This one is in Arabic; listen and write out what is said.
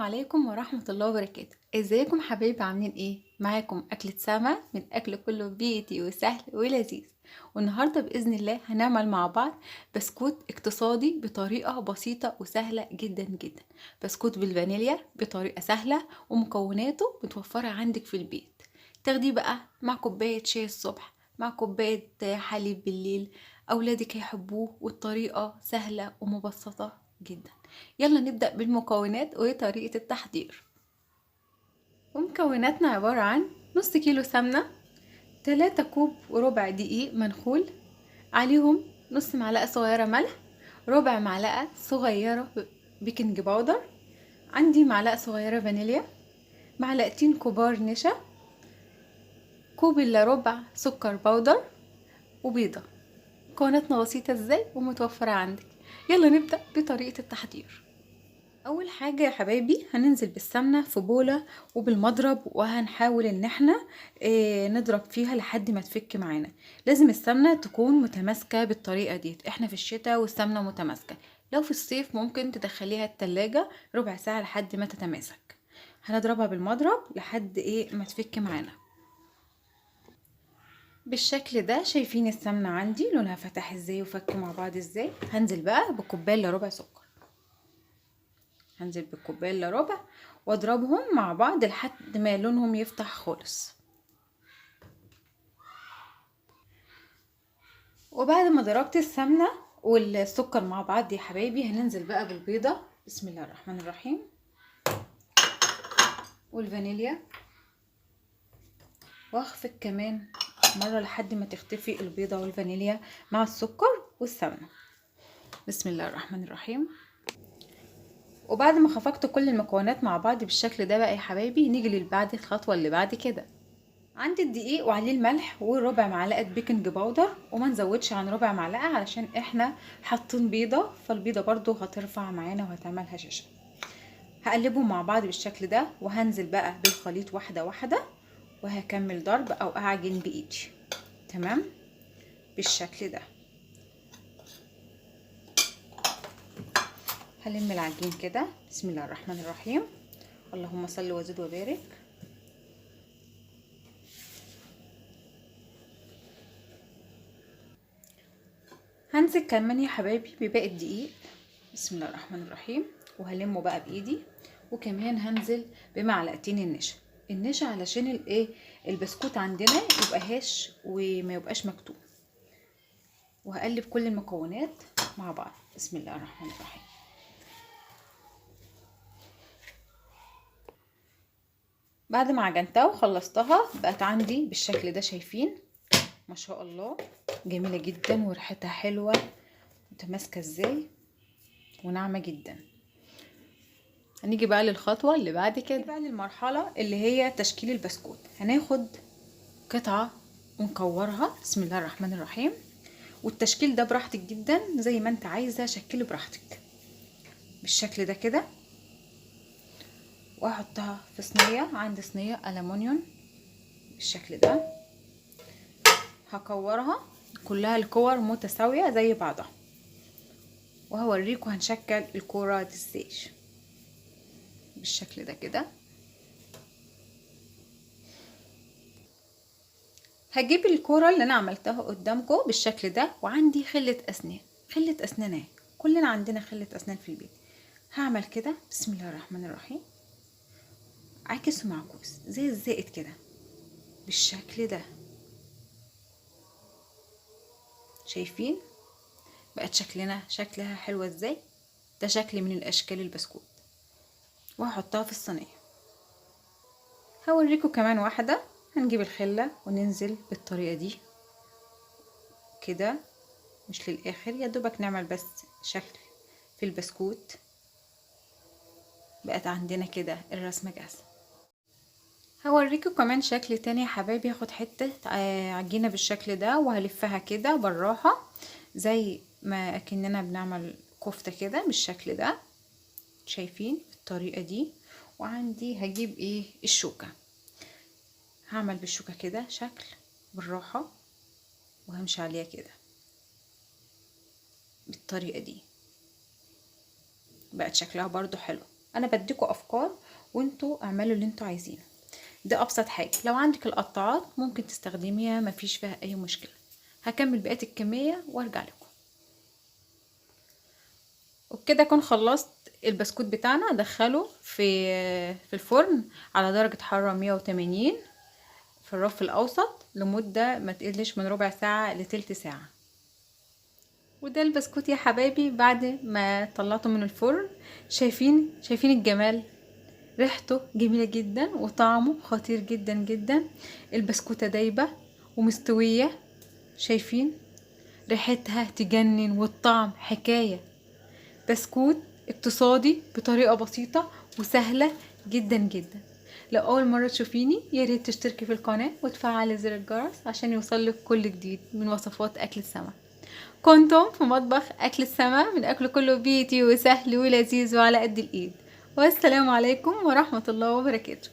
عليكم ورحمة الله وبركاته. ازيكم حبايبي؟ عاملين ايه؟ معاكم اكلة سما من اكل كله بيتي وسهل ولذيذ. والنهاردة باذن الله هنعمل مع بعض بسكوت اقتصادي بطريقة بسيطة وسهلة جدا جدا. بسكوت بالفانيليا بطريقة سهلة ومكوناته متوفرة عندك في البيت. تاخديه بقى مع كوباية شاي الصبح، مع كوباية حليب بالليل. اولادك هيحبوه والطريقة سهلة ومبسطة جدا. يلا نبدأ بالمكونات وطريقة التحضير. ومكوناتنا عبارة عن نص كيلو سمنة، 3 كوب وربع دقيق منخول، عليهم نص معلقة صغيرة ملح، ربع معلقة صغيرة بيكنج باودر، عندي معلقة صغيرة فانيليا، معلقتين كبار نشا، كوب الا ربع سكر باودر، وبيضة. مكوناتنا بسيطة ازاي ومتوفرة عندك. يلا نبدأ بطريقة التحضير. اول حاجه يا حبايبي هننزل بالسمنه في بوله وبالمضرب، وهنحاول ان احنا نضرب فيها لحد ما تفك معانا. لازم السمنه تكون متماسكه بالطريقه دي، احنا في الشتاء والسمنه متماسكه. لو في الصيف ممكن تدخليها التلاجة ربع ساعه لحد ما تتماسك. هنضربها بالمضرب لحد ما تفك معانا بالشكل ده. شايفين السمنه عندي لونها فتح ازاي وفك مع بعض ازاي. هنزل بقى بكوبايه الا ربع سكر، هنزل بالكوبايه الا ربع واضربهم مع بعض لحد ما لونهم يفتح خالص. وبعد ما ضربت السمنه والسكر مع بعض يا حبايبي هننزل بقى بالبيضه. بسم الله الرحمن الرحيم. والفانيليا، واخفق كمان مره لحد ما تختفي البيضه والفانيليا مع السكر والسمنه. بسم الله الرحمن الرحيم. وبعد ما خفقت كل المكونات مع بعض بالشكل ده بقى يا حبايبي، نيجي للبعد الخطوه اللي بعد كده. عندي الدقيق وعليه الملح وربع معلقه بيكنج باودر، وما نزودش عن ربع معلقه علشان احنا حاطين بيضه، فالبيضه برضو هترفع معانا وهتعمل هشاشه. هقلبهم مع بعض بالشكل ده، وهنزل بقى بالخليط واحده واحده، وهكمل ضرب او اعجن بايدي. تمام بالشكل ده. هلم العجين كده. بسم الله الرحمن الرحيم. اللهم صل وزد وبارك. هنزل كمان يا حبايبي بباقي الدقيق. بسم الله الرحمن الرحيم. وهلمه بقى بايدي. وكمان هنزل بمعلقتين النشا علشان البسكوت عندنا يبقى هش وما يبقاش مكتوم. وهقلب كل المكونات مع بعض. بسم الله الرحمن الرحيم. بعد ما عجنتها وخلصتها بقت عندي بالشكل ده. شايفين ما شاء الله جميله جدا وريحتها حلوه متماسكه ازاي وناعمه جدا. هنيجي بقى للخطوه اللي بعد كده، بقى للمرحله اللي هي تشكيل البسكوت. هناخد قطعه ونكورها. بسم الله الرحمن الرحيم. والتشكيل ده براحتك جدا، زي ما انت عايزه شكلي براحتك بالشكل ده كده. واحطها في صينيه، عندي صينيه ألمونيوم بالشكل ده. هكورها كلها الكور متساويه زي بعضها، وهوريكم هنشكل الكوره دي ازاي بالشكل ده كده. هجيب الكوره اللي انا عملتها قدامكم بالشكل ده، وعندي خله اسنان. خله اسنان اهي، كلنا عندنا خله اسنان في البيت. هعمل كده. بسم الله الرحمن الرحيم. عاكس ومعكوس زي الزائد كده بالشكل ده. شايفين بقت شكلها حلوه ازاي. ده شكل من الاشكال البسكوت. وهحطها في الصينيه. هوريكم كمان واحده. هنجيب الخله وننزل بالطريقه دي كده، مش للاخر، يا دوبك نعمل بس شكل في البسكوت. بقت عندنا كده الرسمه جاهزه. هوريكم كمان شكل تاني يا حبايبي. هاخد حته عجينه بالشكل ده وهلفها كده بالراحه زي ما اكننا بنعمل كفته كده بالشكل ده. شايفين الطريقه دي. وعندي هجيب الشوكه. هعمل بالشوكه كده شكل بالراحه، وهمشي عليها كده بالطريقه دي. بقت شكلها برضو حلو. انا بديكوا افكار وانتوا اعملوا اللي انتوا عايزينه. ده ابسط حاجه. لو عندك القطاعات ممكن تستخدميها، مفيش فيها اي مشكله. هكمل بقيه الكميه وارجع لكم. وبكده اكون خلصت البسكوت بتاعنا. ادخله في الفرن على درجه حراره 180 في الرف الاوسط لمده ما تقلش من ربع ساعه لتلت ساعه. وده البسكوت يا حبايبي بعد ما طلعته من الفرن. شايفين الجمال. ريحته جميلة جدا وطعمه خطير جدا جدا. البسكوتة دايبة ومستوية. شايفين ريحتها تجنن والطعم حكاية. بسكوت اقتصادي بطريقة بسيطة وسهلة جدا جدا. لو اول مرة تشوفيني ياريت تشتركي في القناة وتفعلي زر الجرس عشان يوصلك كل جديد من وصفات اكل السمك. كنتم في مطبخ اكل السمك، من اكل كله بيتي وسهل ولذيذ وعلى قد الايد. والسلام عليكم ورحمة الله وبركاته.